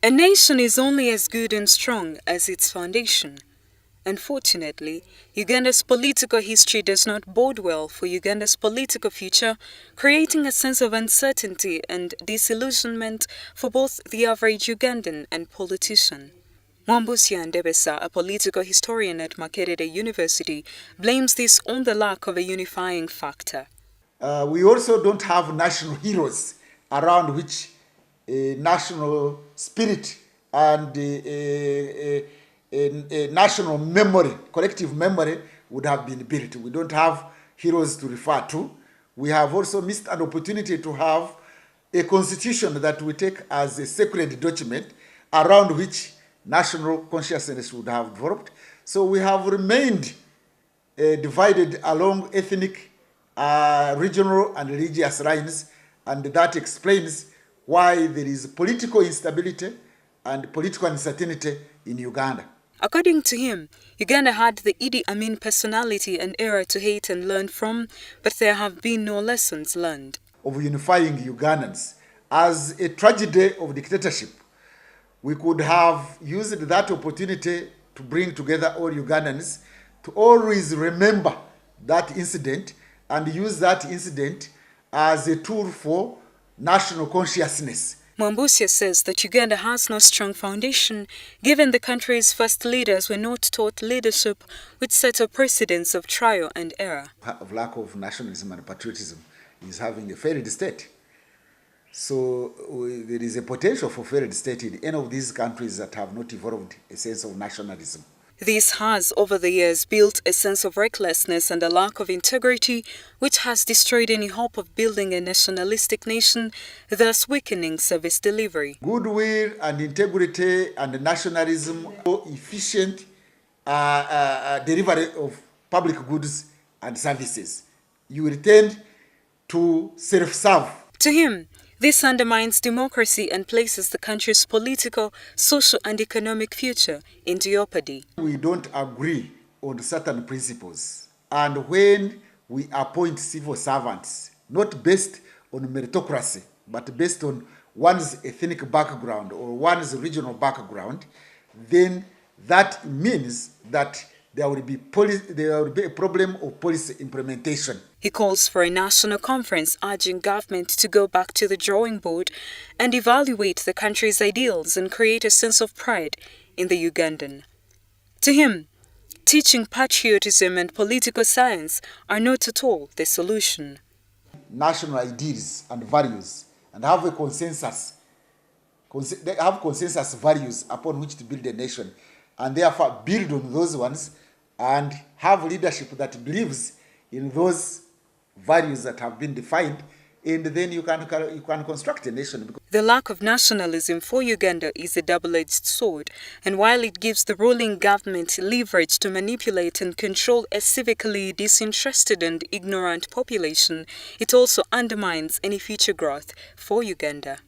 A nation is only as good and strong as its foundation. Unfortunately, Uganda's political history does not bode well for Uganda's political future, creating a sense of uncertainty and disillusionment for both the average Ugandan and politician. Mwambustya Ndebesa, a political historian at Makerere University, blames this on the lack of a unifying factor. We also don't have national heroes around which a national spirit and a national memory, collective memory would have been built. We don't have heroes to refer to. We have also missed an opportunity to have a constitution that we take as a sacred document around which national consciousness would have developed. So we have remained divided along ethnic, regional and religious lines, and that explains why there is political instability and political uncertainty in Uganda. According to him, Uganda had the Idi Amin personality and era to hate and learn from, but there have been no lessons learned. Of unifying Ugandans as a tragedy of dictatorship, we could have used that opportunity to bring together all Ugandans to always remember that incident and use that incident as a tool for national consciousness. Mwambustya says that Uganda has no strong foundation, given the country's first leaders were not taught leadership, which set a precedence of trial and error. Of lack of nationalism and patriotism is having a failed state. So there is a potential for failed state in any of these countries that have not evolved a sense of nationalism. This has, over the years, built a sense of recklessness and a lack of integrity, which has destroyed any hope of building a nationalistic nation, thus weakening service delivery. Goodwill and integrity and nationalism are efficient delivery of public goods and services. You will tend to self-serve. To him, this undermines democracy and places the country's political, social and economic future in jeopardy. We don't agree on certain principles, and when we appoint civil servants, not based on meritocracy, but based on one's ethnic background or one's regional background, then that means that there will be a problem of policy implementation. He calls for a national conference urging government to go back to the drawing board and evaluate the country's ideals and create a sense of pride in the Ugandan. To him, teaching patriotism and political science are not at all the solution. National ideals and values, and have a consensus. They have consensus values upon which to build a nation, and therefore build on those ones and have leadership that believes in those values that have been defined, and then you can construct a nation. The lack of nationalism for Uganda is a double-edged sword, and while it gives the ruling government leverage to manipulate and control a civically disinterested and ignorant population, it also undermines any future growth for Uganda.